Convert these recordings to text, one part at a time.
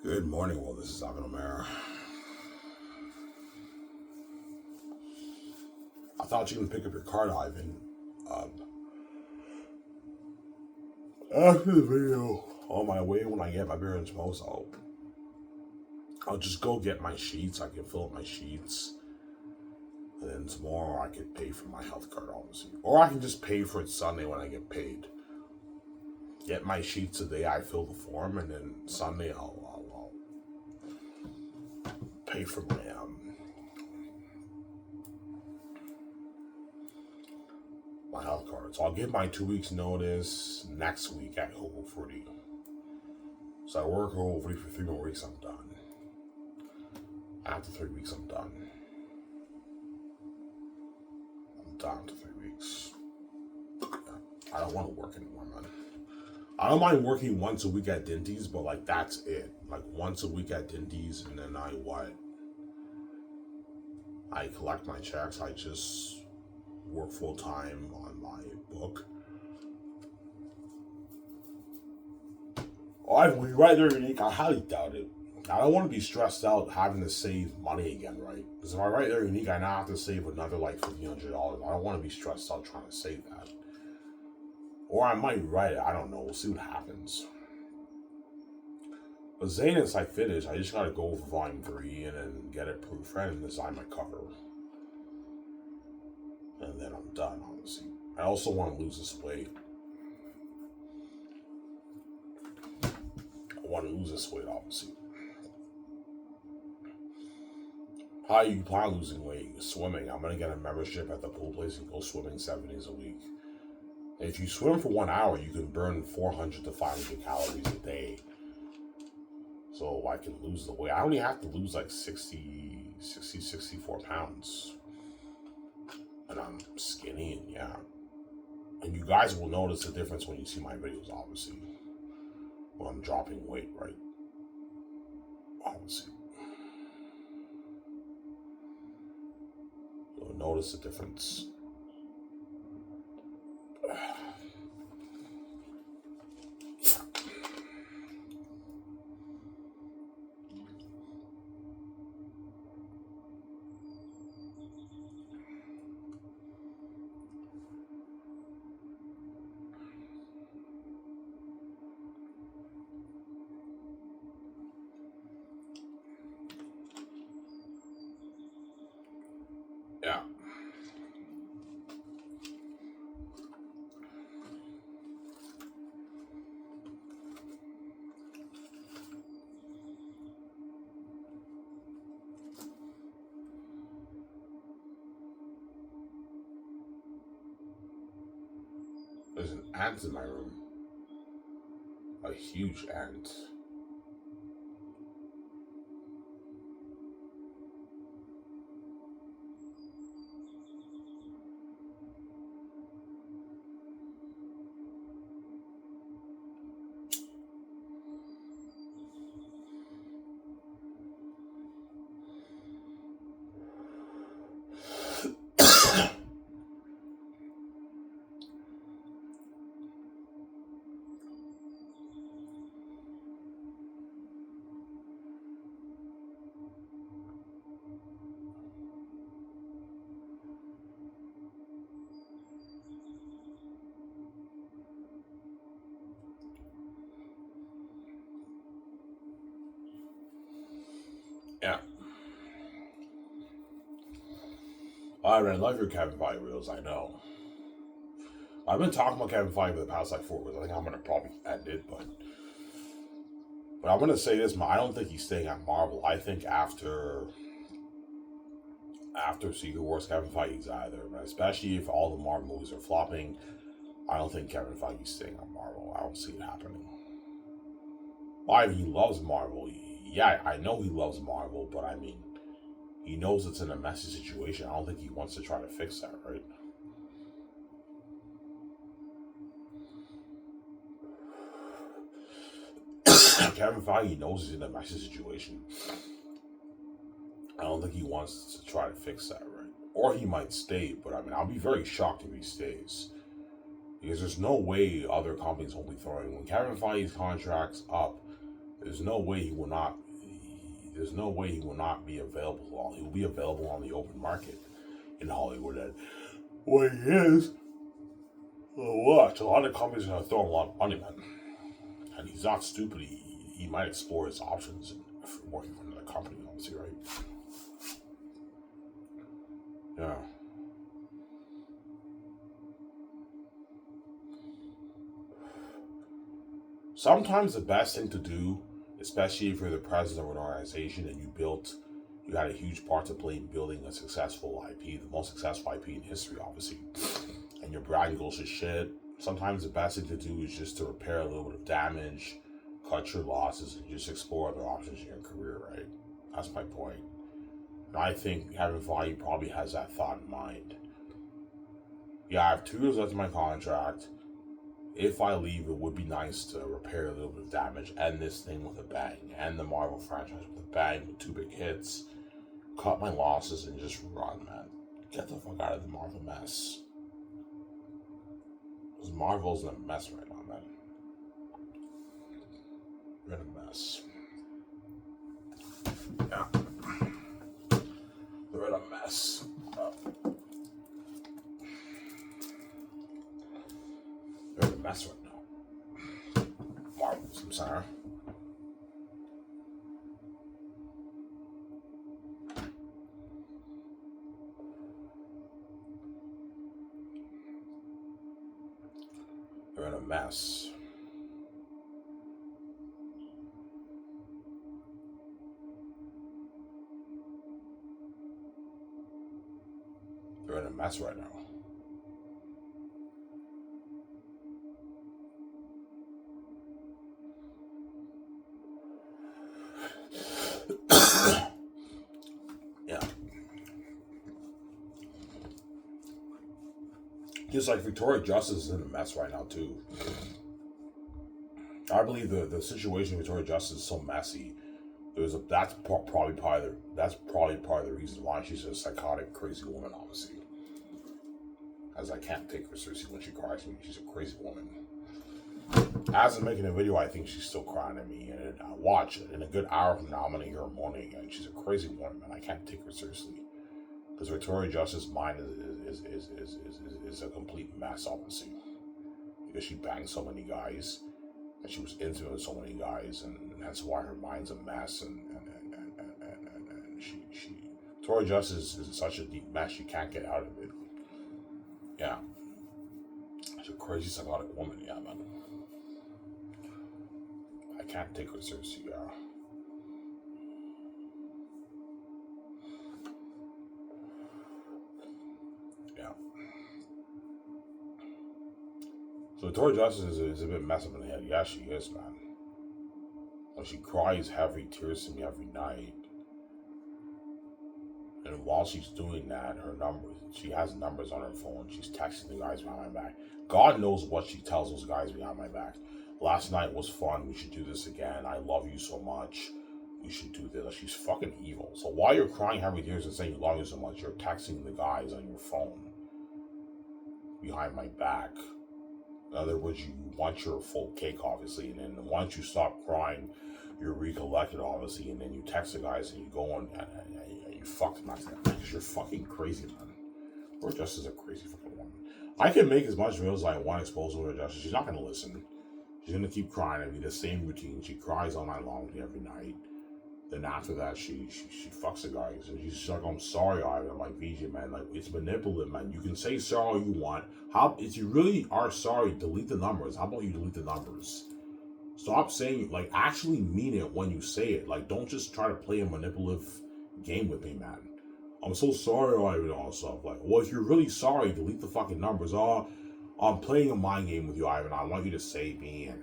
Good morning. Well, this is Ivan O'Mara. I thought you can pick up your card, Ivan. Um, After the video, on my way when I get my beer and smokes, I'll just go get my sheets. I can fill up my sheets, and then tomorrow I can pay for my health card, obviously, or I can just pay for it Sunday when I get paid. Get my sheets the day I fill the form, and then Sunday I'll pay for my health card. So I'll give my 2 weeks notice next week at Hobo Fruity. So I work Hobo Fruity for 3 more weeks, I'm done. After 3 weeks, I'm done. I'm done after 3 weeks. I don't want to work anymore, man. I don't mind working once a week at Dinty's, but like that's it. Like once a week at Dinty's, and then I collect my checks. I just work full time on my book. When you write there unique, I highly doubt it. I don't want to be stressed out having to save money again, right? Because if I write there unique, I now have to save another like $1,500. I don't want to be stressed out trying to save that. Or I might write it. I don't know. We'll see what happens. But Zanus, I finished. I just gotta go for volume 3 and then get it proofread and design my cover. And then I'm done, honestly. I also want to lose this weight. Obviously. How you plan on losing weight? Swimming. I'm gonna get a membership at the pool place and go swimming 7 days a week. If you swim for 1 hour, you can burn 400 to 500 calories a day. So I can lose the weight. I only have to lose like 64 pounds. And I'm skinny, and yeah. And you guys will notice the difference when you see my videos, obviously. When I'm dropping weight, right? Obviously. You'll notice the difference. Yeah. There's an ant in my room. A huge ant. Yeah. I love your Kevin Feige reels, I know. I've been talking about Kevin Feige for the past like 4 weeks. I think I'm gonna probably end it, but I'm gonna say this, I don't think he's staying at Marvel. I think after Secret Wars, Kevin Feige's either, especially if all the Marvel movies are flopping. I don't think Kevin Feige's staying at Marvel. I don't see it happening. I mean, he loves Marvel. Yeah, I know he loves Marvel, but I mean, he knows it's in a messy situation. I don't think he wants to try to fix that, right? Kevin Feige knows he's in a messy situation. I don't think he wants to try to fix that, right? Or he might stay, but I mean, I'll be very shocked if he stays. Because there's no way other companies will be throwing. When Kevin Feige's contract's up, there's no way he will not. There's no way he will not be available. He will be available on the open market in Hollywood. And what he is, watch a lot of companies are gonna throw him a lot of money, man. And he's not stupid. He might explore his options for working for another company, obviously, right? Yeah. Sometimes the best thing to do, especially if you're the president of an organization and you had a huge part to play in building a successful IP, the most successful IP in history, obviously, and your brand goes to shit. Sometimes the best thing to do is just to repair a little bit of damage, cut your losses, and just explore other options in your career, right? That's my point. And I think Kevin Feige probably has that thought in mind. Yeah, I have 2 years left in my contract. If I leave, it would be nice to repair a little bit of damage, end this thing with a bang, end the Marvel franchise with a bang, with 2 big hits, cut my losses, and just run, man. Get the fuck out of the Marvel mess. Because Marvel's in a mess right now, man. We're in a mess. Yeah. They're in a mess. They're in a mess right now. Marvel's, I'm sorry. They're in a mess. They're in a mess right now. Yeah. Just like Victoria Justice is in a mess right now too. I believe the situation with Victoria Justice is so messy. That's probably part of the reason why she's a psychotic, crazy woman. Obviously, as I can't take her seriously when she cries at me. She's a crazy woman. As I'm making a video, I think she's still crying at me, and I watch it. In a good hour from now, I'm gonna hear her moaning again. She's a crazy woman, man. I can't take her seriously because Victoria Justice's mind is a complete mess, obviously, because she banged so many guys. And she was intimate with so many guys, and that's why her mind's a mess. And she Tori Justice is such a deep mess, she can't get out of it. Yeah, she's a crazy psychotic woman. Yeah, man. I can't take her seriously. Yeah. So Tori Justice is a bit messed up in the head. Yeah, she is, man. Like, she cries heavy tears to me every night. And while she's doing that, she has numbers on her phone. She's texting the guys behind my back. God knows what she tells those guys behind my back. Last night was fun. We should do this again. I love you so much. We should do this. She's fucking evil. So while you're crying heavy tears and saying you love you so much, you're texting the guys on your phone behind my back. In other words, you want your full cake, obviously, and then once you stop crying, you're recollected, obviously, and then you text the guys and you go on and you fuck them after that because you're fucking crazy, man. Or just as a crazy fucking woman. I can make as much videos as I want exposing her justice. She's not gonna listen. She's gonna keep crying at me. The same routine. She cries all night long with me every night. Then after that, she fucks the guys, and she's like, "I'm sorry, Ivan." I'm like, "VJ, man, like it's manipulative, man. You can say sorry all you want. How if you really are sorry, delete the numbers. How about you delete the numbers? Stop saying like actually mean it when you say it. Like don't just try to play a manipulative game with me, man. I'm so sorry, Ivan, all stuff. Like, well, if you're really sorry, delete the fucking numbers. Oh, I'm playing a mind game with you, Ivan. I want you to save me, and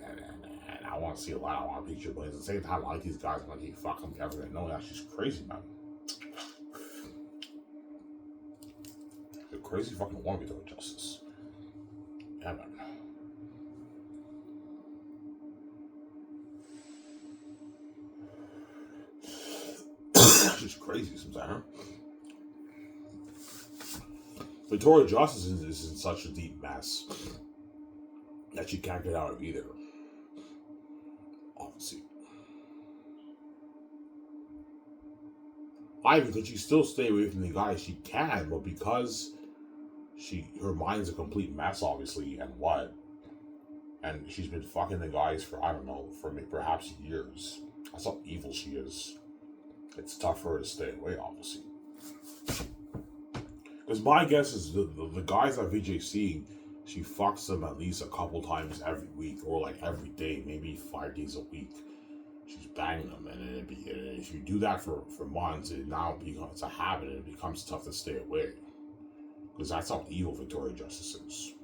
I want to see a lot. I want to beat your brains. At the same time, I like these guys. I'm like, hey, fuck them, everything. No, that's just crazy, man. The crazy fucking woman with no justice. Yeah, man. She's crazy sometimes. Victoria Justice is in such a deep mess. that she can't get out of either. Obviously. Ivan, could she still stay away from the guy? She can, but because her mind's a complete mess, obviously, and she's been fucking the guys for, I don't know, for perhaps years. That's how evil she is. It's tough for her to stay away, obviously. Because my guess is the guys that VJ's seeing, she fucks them at least a couple times every week, or like every day, maybe 5 days a week. She's banging them, and if you do that for months, it now becomes a habit, and it becomes tough to stay away. Because that's how evil Victoria Justice is.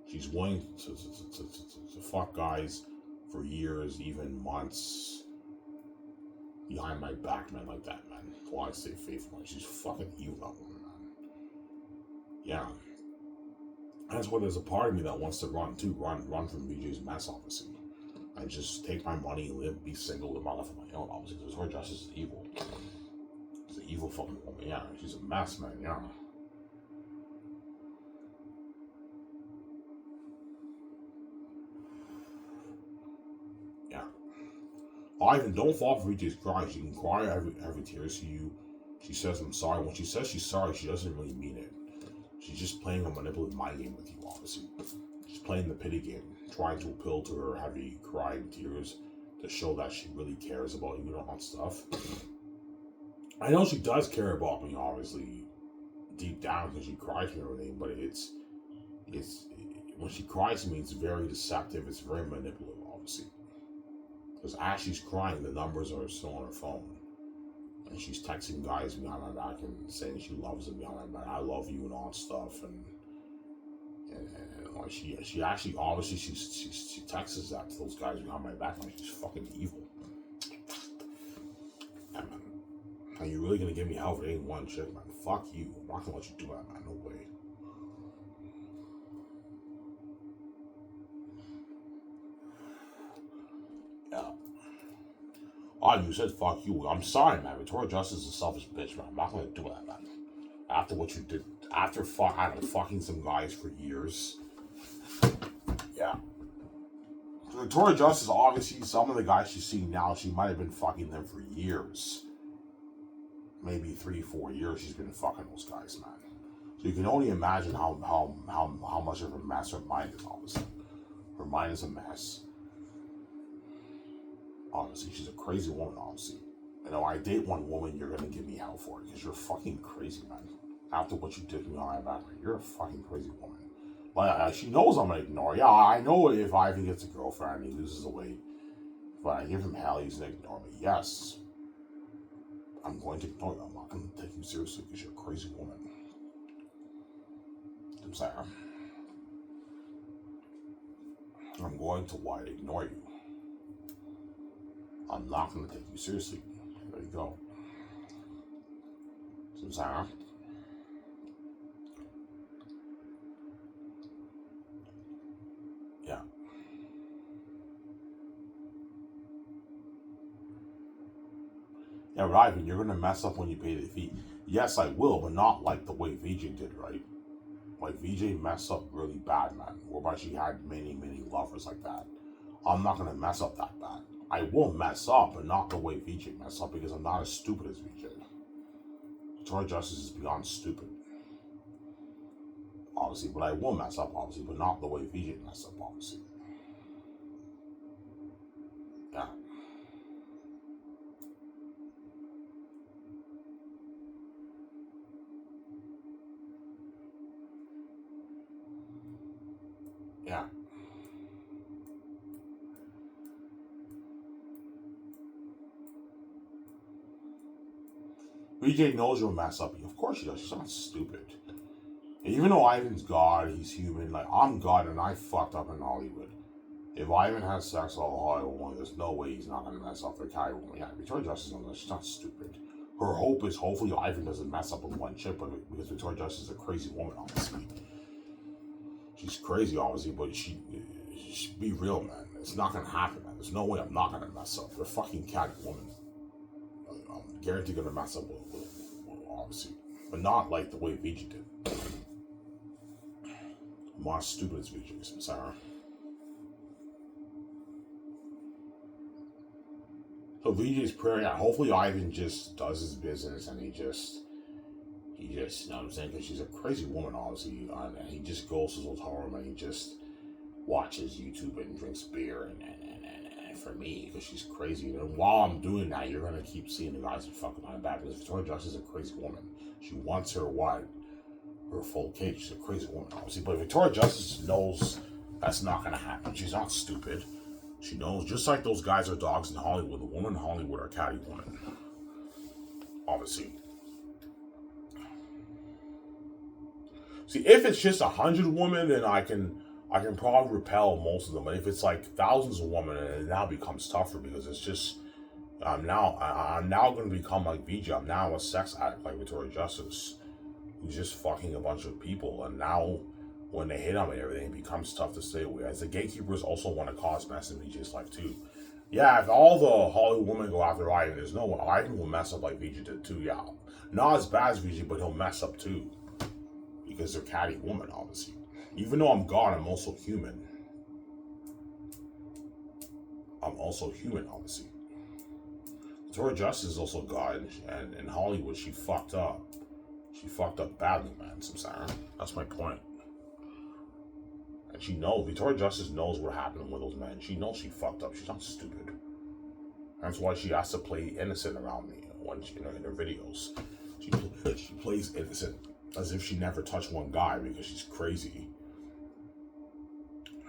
She's willing to fuck guys for years, even months, behind my back, man, like that, man. While I stay faithful, she's fucking evil, that woman, man. Yeah. That's why there's a part of me that wants to run from VJ's mess, obviously. And just take my money and live, be single, live my life on my own, obviously. Because her justice is evil. She's an evil fucking woman, yeah. She's a mess, man, yeah. Yeah. Ivan, don't fall for VJ's cries. She can cry every tear to you. She says, I'm sorry. When she says she's sorry, she doesn't really mean it. She's just playing a manipulative mind game with you, obviously. She's playing the pity game, trying to appeal to her heavy crying tears to show that she really cares about you and all that stuff. I know she does care about me, obviously, deep down, because she cries and everything, but it's when she cries to me, it's very deceptive, it's very manipulative, obviously. Because as she's crying, the numbers are still on her phone. And she's texting guys behind my back and saying she loves them behind my back. I love you and all that stuff. And like she actually, obviously, she texts that to those guys behind my back. Like, she's fucking evil. Yeah, man. Are you really gonna give me hell for dating one chick, man? Fuck you. I'm not gonna let you do that, man. No way. Yeah. Oh, you said fuck you. I'm sorry, man. Victoria Justice is a selfish bitch, man. I'm not gonna do that, man. After what you did, after fucking some guys for years. Yeah. Victoria Justice, obviously, some of the guys she's seeing now, she might have been fucking them for years. Maybe 3-4 years she's been fucking those guys, man. So you can only imagine how much of a mess her mind is, obviously. Her mind is a mess. Honestly, she's a crazy woman, honestly. You know, I date one woman, you're gonna give me hell for it, because you're fucking crazy, man. After what you did to me on my back, you're a fucking crazy woman. But she knows I'm gonna ignore her. Yeah, I know if Ivan gets a girlfriend, he loses the weight. But I give him hell, he's gonna ignore me. Yes, I'm going to ignore you. I'm not gonna take you seriously because you're a crazy woman. I'm saying, I'm going to ignore you. I'm not going to take you seriously. There you go. So I'm saying, yeah. Yeah, but Ivan, you're going to mess up when you pay the fee. Yes, I will, but not like the way VJ did, right? Like, VJ messed up really bad, man. Whereby she had many, many lovers like that. I'm not going to mess up that bad. I will mess up, but not the way VJ messed up, because I'm not as stupid as VJ. Victoria Justice is beyond stupid. Obviously, but I will mess up, obviously, but not the way VJ messed up, obviously. Yeah. Yeah. VJ knows you'll mess up. Of course she does. She's not stupid. Even though Ivan's God, he's human. Like, I'm God and I fucked up in Hollywood. If Ivan has sex with a Hollywood woman, there's no way he's not going to mess up with Kai woman. Yeah, Victoria Justice knows that. She's not stupid. Her hope is hopefully Ivan doesn't mess up with one chick, but because Victoria Justice is a crazy woman, obviously. She's crazy, obviously, but she be real, man. It's not going to happen, man. There's no way I'm not going to mess up. They're fucking cat woman. I'm guaranteed going to mess up with obviously. But not like the way VJ did. I'm not stupid as VJ, I'm sorry. So VJ's praying. Hopefully Ivan just does his business and he just, you know what I'm saying? Because she's a crazy woman, obviously. And he just goes to his hotel room and he just watches YouTube and drinks beer and for me, because she's crazy. And while I'm doing that, you're going to keep seeing the guys who fucking on back. Because Victoria Justice is a crazy woman. She wants her what? Her full cake. She's a crazy woman, obviously. But Victoria Justice knows that's not going to happen. She's not stupid. She knows, just like those guys are dogs in Hollywood, the women in Hollywood are catty women. Obviously. See, if it's just 100 women, then I can probably repel most of them. But if it's like thousands of women, it now becomes tougher because it's just I'm now going to become like VJ. I'm now a sex addict like Victoria Justice, who's just fucking a bunch of people. And now when they hit on me and everything, it becomes tough to stay away. As the gatekeepers also want to cause mess in VJ's life too. Yeah, if all the Hollywood women go after Ivan, there's no one. Ivan will mess up like VJ did too. Yeah, not as bad as VJ, but he'll mess up too. Because they're catty women, obviously. Even though I'm God, I'm also human. I'm also human, obviously. Victoria Justice is also God, and in Hollywood, she fucked up. She fucked up badly, man, Samsara. That's my point. And she knows, Victoria Justice knows what happened with those men. She knows she fucked up. She's not stupid. That's why she has to play innocent around me when she, in her videos. She plays innocent as if she never touched one guy because she's crazy.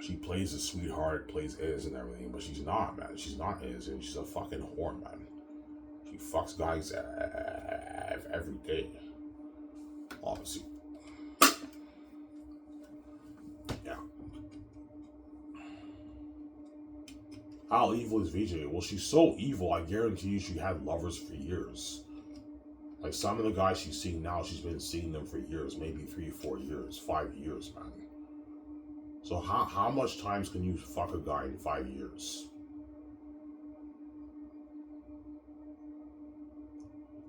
She plays a sweetheart, plays innocent and everything, but she's not, man. She's not innocent. She's a fucking whore, man. She fucks guys every day. Obviously. Yeah. How evil is VJ? Well, she's so evil, I guarantee you she had lovers for years. Like some of the guys she's seeing now, she's been seeing them for years, maybe 3, 4 years, 5 years, man. So how much times can you fuck a guy in 5 years?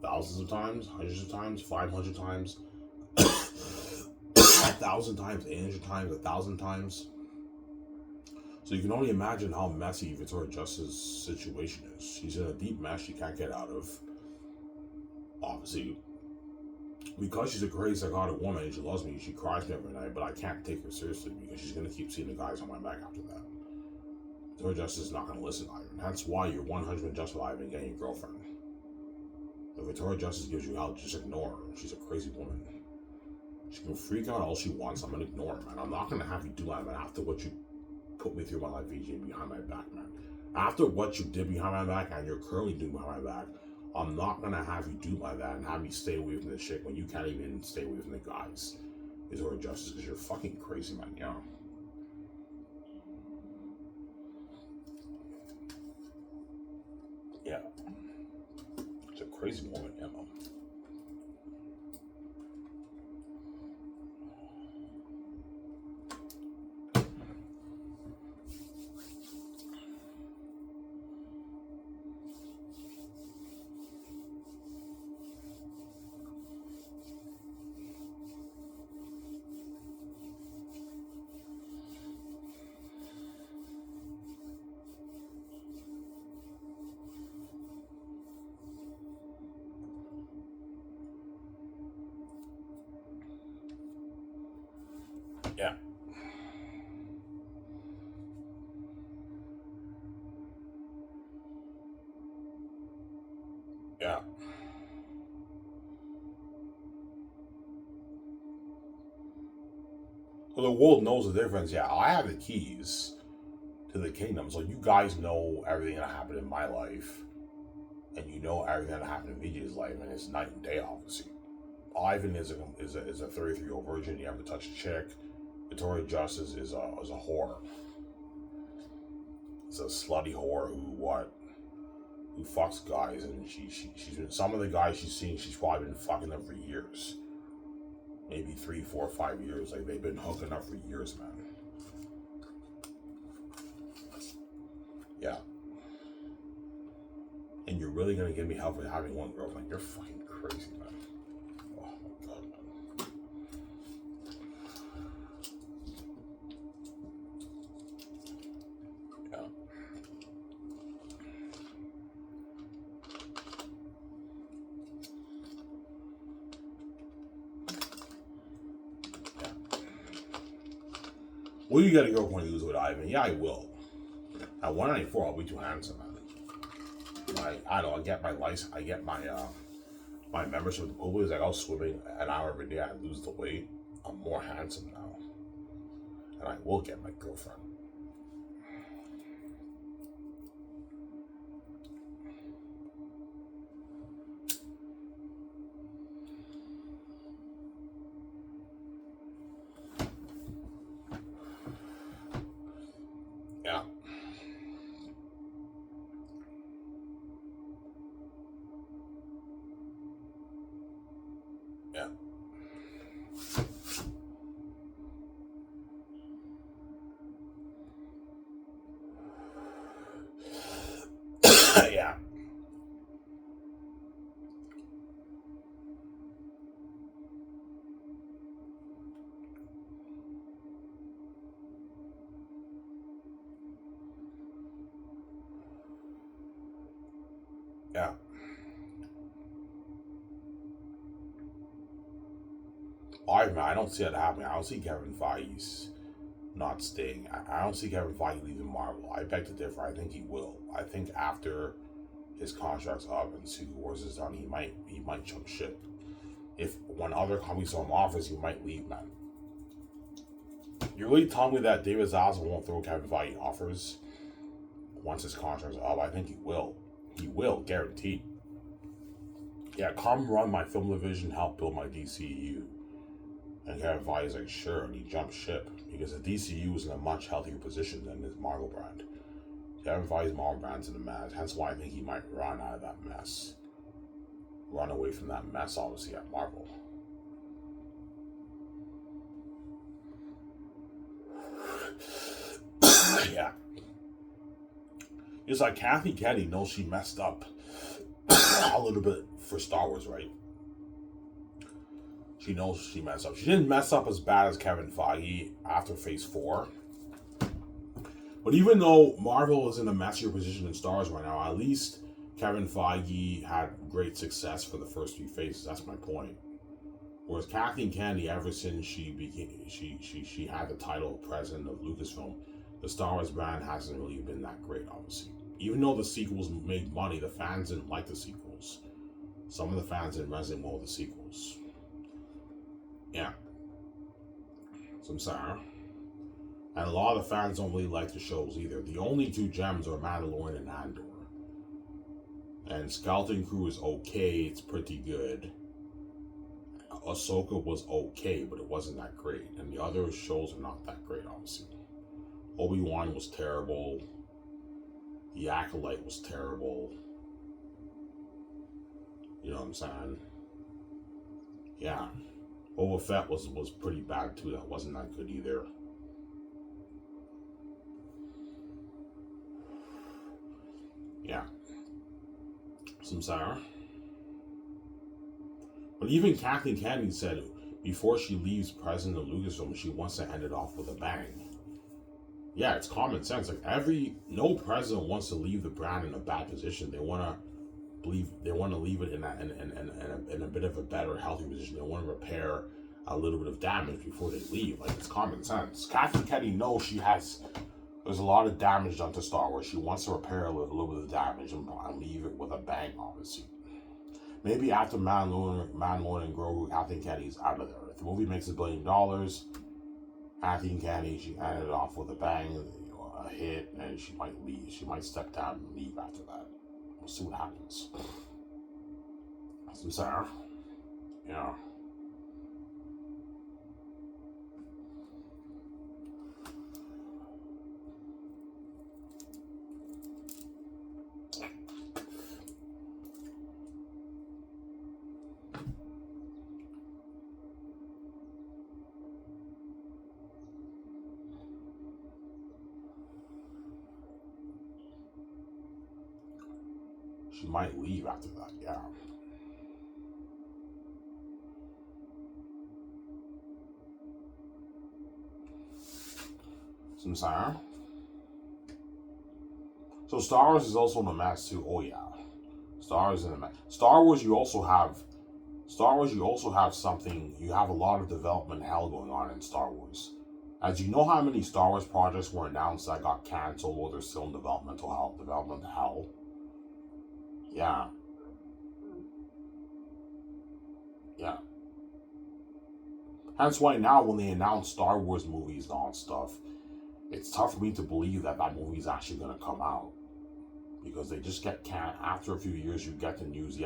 Thousands of times? Hundreds of times? 500 times? 1,000 times? 800 times? 1,000 times? So you can only imagine how messy Victoria Justice's situation is. She's in a deep mess she can't get out of. Obviously, because she's a crazy psychotic woman and she loves me, she cries me every night, but I can't take her seriously because she's going to keep seeing the guys on my back after that. Victoria Justice is not going to listen, Ivan. That's why you're 100% justified in getting a girlfriend. If Victoria Justice gives you help, just ignore her. She's a crazy woman. She can freak out all she wants. I'm going to ignore her, man. I'm not going to have you do that, man, after what you put me through my life, VJ, behind my back, man. After what you did behind my back and you're currently doing behind my back, I'm not going to have you do like that and have me stay away from this shit when you can't even stay away from the guys. Victoria Justice, because you're fucking crazy, man, yeah. Yeah. It's a crazy woman, you know. Yeah. Yeah. Well, the world knows the difference. Yeah, I have the keys to the kingdom. So you guys know everything that happened in my life. And you know everything that happened in VJ's life. And it's night and day, obviously. Ivan is a 33-year-old virgin. He haven't touched a chick. Victoria Justice is a whore. It's a slutty whore who fucks guys, and she's been, some of the guys she's seen, she's probably been fucking them for years. Maybe 3, 4, 5 years. Like they've been hooking up for years, man. Yeah. And you're really gonna give me help with having one girlfriend? You're fucking crazy, man. Oh my god, man. Yeah. Will you get a girlfriend who's with Ivan? Yeah, I will. At 194, I'll be too handsome, man. Like, I don't know, I get my license, I get my membership with the pool. Like, I was swimming an hour every day, I lose the weight. I'm more handsome now. And I will get my girlfriend. Yeah. Yeah. Yeah. Yeah. I don't see that happening. I don't see Kevin Feige's not staying. I don't see Kevin Feige leaving Marvel. I beg to differ. I think he will. I think after his contract's up and Secret Wars is done, he might jump ship. If when other companies saw him offers, he might leave, man. You really telling me that David Zaslav won't throw Kevin Feige offers once his contract's up? I think he will. He will, guaranteed. Yeah, come run my film division, help build my DCU. And Kevin Feige's like, sure, and he jumped ship because the DCU is in a much healthier position than his Marvel brand. Kevin Feige's Marvel brand's in a mess, hence why I think he might run out of that mess. Run away from that mess, obviously, at Marvel. Yeah. It's like Kathy Kennedy knows she messed up a little bit for Star Wars, right? She knows she messed up. She didn't mess up as bad as Kevin Feige after Phase 4. But even though Marvel is in a messier position than Star Wars right now, at least Kevin Feige had great success for the first few phases. That's my point. Whereas Kathleen Kennedy, ever since she had the title of president of Lucasfilm, the Star Wars brand hasn't really been that great, obviously. Even though the sequels made money, the fans didn't like the sequels. Some of the fans didn't resonate well with the sequels. Yeah. So I'm sorry. And a lot of the fans don't really like the shows either. The only two gems are Mandalorian and Andor. And Skeleton Crew is okay, it's pretty good. Ahsoka was okay, but it wasn't that great. And the other shows are not that great, obviously. Obi-Wan was terrible. The Acolyte was terrible. You know what I'm saying? Yeah. Boba Fett was pretty bad too. That wasn't that good either. Yeah. Some sour. But even Kathleen Kennedy said before she leaves president of Lucasfilm, she wants to end it off with a bang. Yeah, it's common sense. Like no president wants to leave the brand in a bad position. They want to leave it in a bit of a better, healthy position. They want to repair a little bit of damage before they leave. Like, it's common sense. Kathleen Kennedy knows there's a lot of damage done to Star Wars. She wants to repair a little bit of damage and leave it with a bang, obviously. Maybe after Mandalorian and Grogu, Kathleen Kennedy's out of there. If the movie makes $1 billion, Kathleen Kennedy, she ended it off with a bang, a hit, and she might leave. She might step down and leave after that. We'll see what happens. Some Sarah. Yeah. She might leave after that, yeah. Some Sarah. So Star Wars is also in a mess too. Oh yeah. Star Wars is in a mess. Star Wars you also have something, you have a lot of development hell going on in Star Wars. As you know how many Star Wars projects were announced that got canceled or they're still in developmental hell? Yeah. Yeah. Hence why now when they announce Star Wars movies and all that stuff, it's tough for me to believe that movie is actually going to come out. Because they just get after a few years you get the news,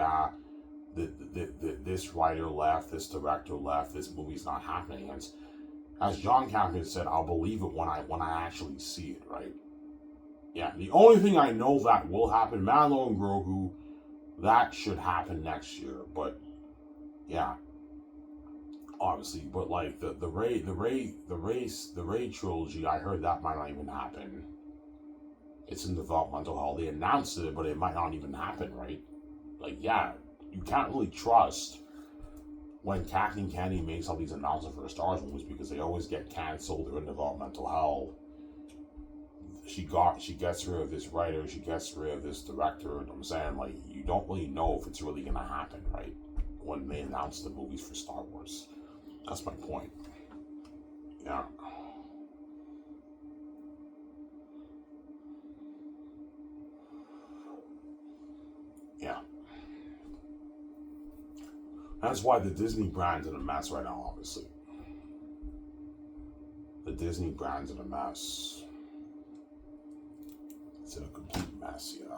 this writer left, this director left, this movie's not happening. And as John Carpenter said, I'll believe it when I actually see it, right? Yeah, the only thing I know that will happen, Mando and Grogu, that should happen next year. But yeah, obviously, but like the Rey trilogy, I heard that might not even happen. It's in developmental hell. They announced it, but it might not even happen, right? Like, yeah, you can't really trust when Kathleen Kennedy makes all these announcements for the Star Wars movies because they always get canceled. They're in developmental hell. She gets rid of this writer. She gets rid of this director. I'm saying, like, you don't really know if it's really gonna happen, right? When they announce the movies for Star Wars. That's my point. Yeah. Yeah. That's why the Disney brand's in a mess right now, obviously. The Disney brand's in a mess. It's in a complete mess, yeah.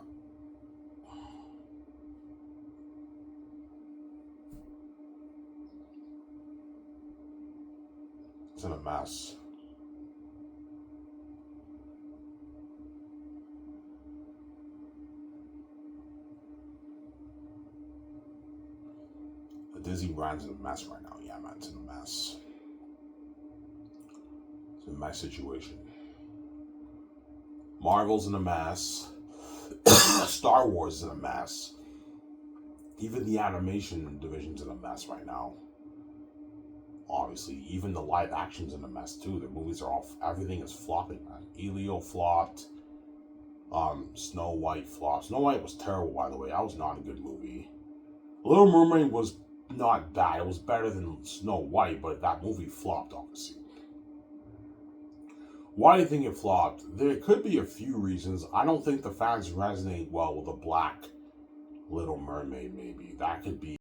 It's in a mess. The Disney brand's in a mess right now. Yeah, man, it's in a mess. It's a mess situation. Marvel's in a mess. Star Wars is in a mess. Even the animation division's in a mess right now. Obviously, even the live action's in a mess too. The movies are everything is flopping, man. Elio flopped. Snow White flopped. Snow White was terrible, by the way. That was not a good movie. Little Mermaid was not bad. It was better than Snow White, but that movie flopped, obviously. Why do you think it flopped? There could be a few reasons. I don't think the fans resonate well with a black Little Mermaid, maybe. That could be